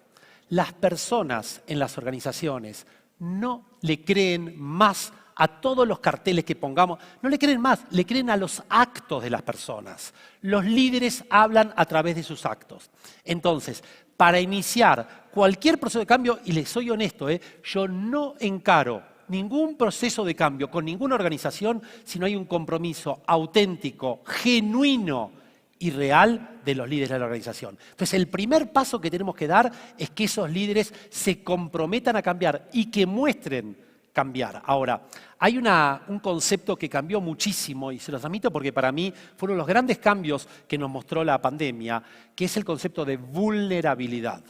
Las personas en las organizaciones no le creen más a todos los carteles que pongamos, no le creen más, le creen a los actos de las personas. Los líderes hablan a través de sus actos. Entonces, para iniciar cualquier proceso de cambio, y les soy honesto, yo no encaro ningún proceso de cambio con ninguna organización si no hay un compromiso auténtico, genuino y real de los líderes de la organización. Entonces, el primer paso que tenemos que dar es que esos líderes se comprometan a cambiar y que muestren cambiar. Ahora, hay un concepto que cambió muchísimo y se los transmito porque para mí fue uno de los grandes cambios que nos mostró la pandemia, que es el concepto de vulnerabilidad.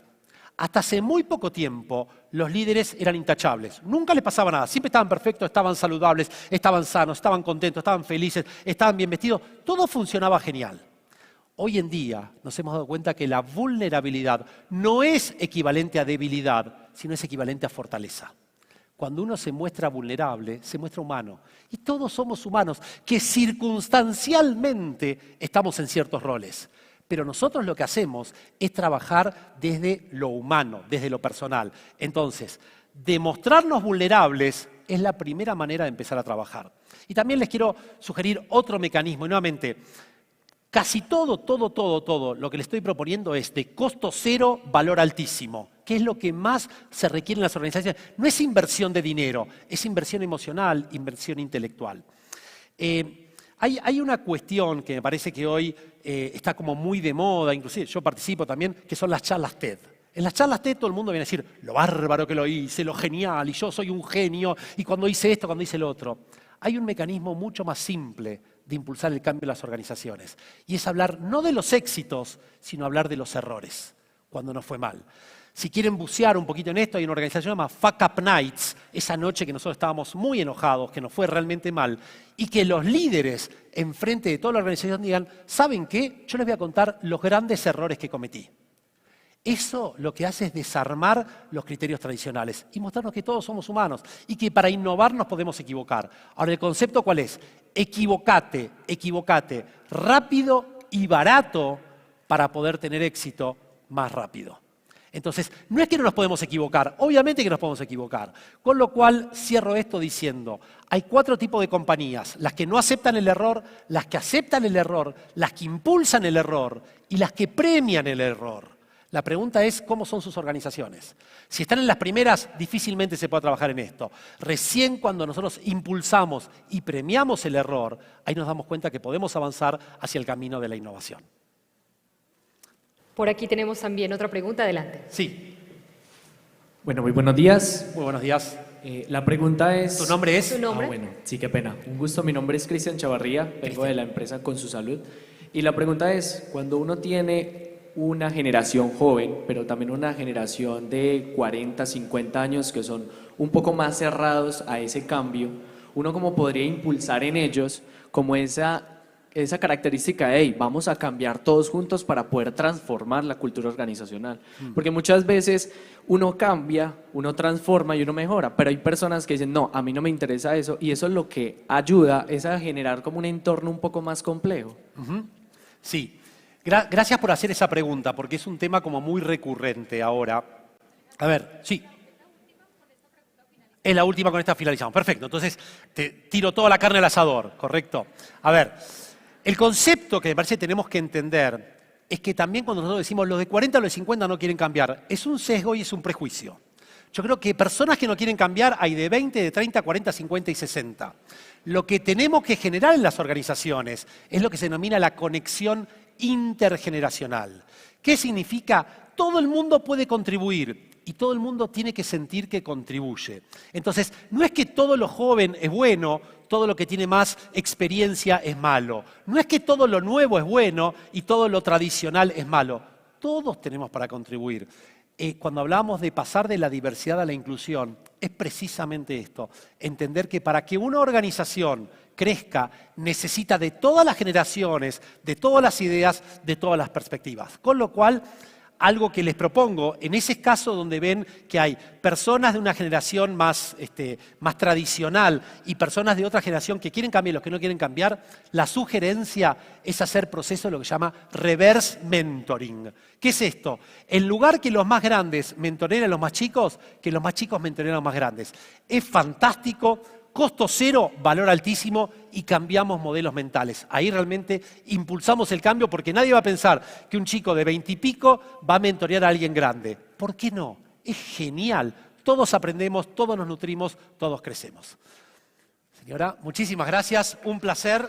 Hasta hace muy poco tiempo los líderes eran intachables. Nunca les pasaba nada. Siempre estaban perfectos, estaban saludables, estaban sanos, estaban contentos, estaban felices, estaban bien vestidos. Todo funcionaba genial. hoy en día nos hemos dado cuenta que la vulnerabilidad no es equivalente a debilidad, sino es equivalente a fortaleza. Cuando uno se muestra vulnerable, se muestra humano. Y todos somos humanos, que circunstancialmente estamos en ciertos roles. Pero nosotros lo que hacemos es trabajar desde lo humano, desde lo personal. Entonces, demostrarnos vulnerables es la primera manera de empezar a trabajar. Y también les quiero sugerir otro mecanismo. Y nuevamente, casi todo lo que les estoy proponiendo es de costo cero, valor altísimo. ¿Qué es lo que más se requiere en las organizaciones? No es inversión de dinero, es inversión emocional, inversión intelectual. Hay una cuestión que me parece que hoy está como muy de moda, inclusive yo participo también, que son las charlas TED. En las charlas TED todo el mundo viene a decir lo bárbaro que lo hice, lo genial, y yo soy un genio, y cuando hice esto, cuando hice lo otro. Hay un mecanismo mucho más simple de impulsar el cambio en las organizaciones. Y es hablar no de los éxitos, sino hablar de los errores, cuando nos fue mal. Si quieren bucear un poquito en esto, hay una organización llamada Fuck Up Nights, esa noche que nosotros estábamos muy enojados, que nos fue realmente mal, y que los líderes, enfrente de toda la organización, digan, ¿saben qué? Yo les voy a contar los grandes errores que cometí. Eso lo que hace es desarmar los criterios tradicionales y mostrarnos que todos somos humanos y que para innovar nos podemos equivocar. Ahora, ¿el concepto cuál es? Equivocate rápido y barato para poder tener éxito más rápido. Entonces, no es que no nos podemos equivocar, obviamente que nos podemos equivocar. Con lo cual, cierro esto diciendo, hay 4 tipos de compañías, las que no aceptan el error, las que aceptan el error, las que impulsan el error y las que premian el error. La pregunta es, ¿cómo son sus organizaciones? Si están en las primeras, difícilmente se puede trabajar en esto. Recién cuando nosotros impulsamos y premiamos el error, ahí nos damos cuenta que podemos avanzar hacia el camino de la innovación. Por aquí tenemos también otra pregunta, adelante. Sí. Bueno, muy buenos días. Muy buenos días. La pregunta es... ¿Tu nombre es? ¿Tu nombre? Bueno, sí, qué pena. Un gusto, mi nombre es Cristian Chavarría, vengo de la empresa Con Su Salud. Y la pregunta es, cuando uno tiene una generación joven, pero también una generación de 40, 50 años que son un poco más cerrados a ese cambio, uno cómo podría impulsar en ellos como esa característica de, hey, vamos a cambiar todos juntos para poder transformar la cultura organizacional. Porque muchas veces uno cambia, uno transforma y uno mejora, pero hay personas que dicen, no, a mí no me interesa eso, y eso es lo que ayuda es a generar como un entorno un poco más complejo. Sí. Gracias por hacer esa pregunta, porque es un tema como muy recurrente ahora. A ver, sí. Es la última, con esta finalizamos. Perfecto, entonces te tiro toda la carne al asador, ¿correcto? A ver, el concepto que me parece que tenemos que entender es que también cuando nosotros decimos los de 40 o los de 50 no quieren cambiar, es un sesgo y es un prejuicio. Yo creo que personas que no quieren cambiar hay de 20, de 30, 40, 50 y 60. Lo que tenemos que generar en las organizaciones es lo que se denomina la conexión intergeneracional. ¿Qué significa? Todo el mundo puede contribuir y todo el mundo tiene que sentir que contribuye. Entonces, no es que todo lo joven es bueno, todo lo que tiene más experiencia es malo. No es que todo lo nuevo es bueno y todo lo tradicional es malo. Todos tenemos para contribuir. Cuando hablamos de pasar de la diversidad a la inclusión, es precisamente esto. Entender que para que una organización crezca, necesita de todas las generaciones, de todas las ideas, de todas las perspectivas. Con lo cual, algo que les propongo, en ese caso donde ven que hay personas de una generación más tradicional y personas de otra generación que quieren cambiar y los que no quieren cambiar, la sugerencia es hacer proceso de lo que se llama reverse mentoring. ¿Qué es esto? En lugar que los más grandes mentoreen a los más chicos, que los más chicos mentoreen a los más grandes. Es fantástico. Costo cero, valor altísimo y cambiamos modelos mentales. Ahí realmente impulsamos el cambio porque nadie va a pensar que un chico de 20 y pico va a mentorear a alguien grande. ¿Por qué no? Es genial. Todos aprendemos, todos nos nutrimos, todos crecemos. Señora, muchísimas gracias. Un placer.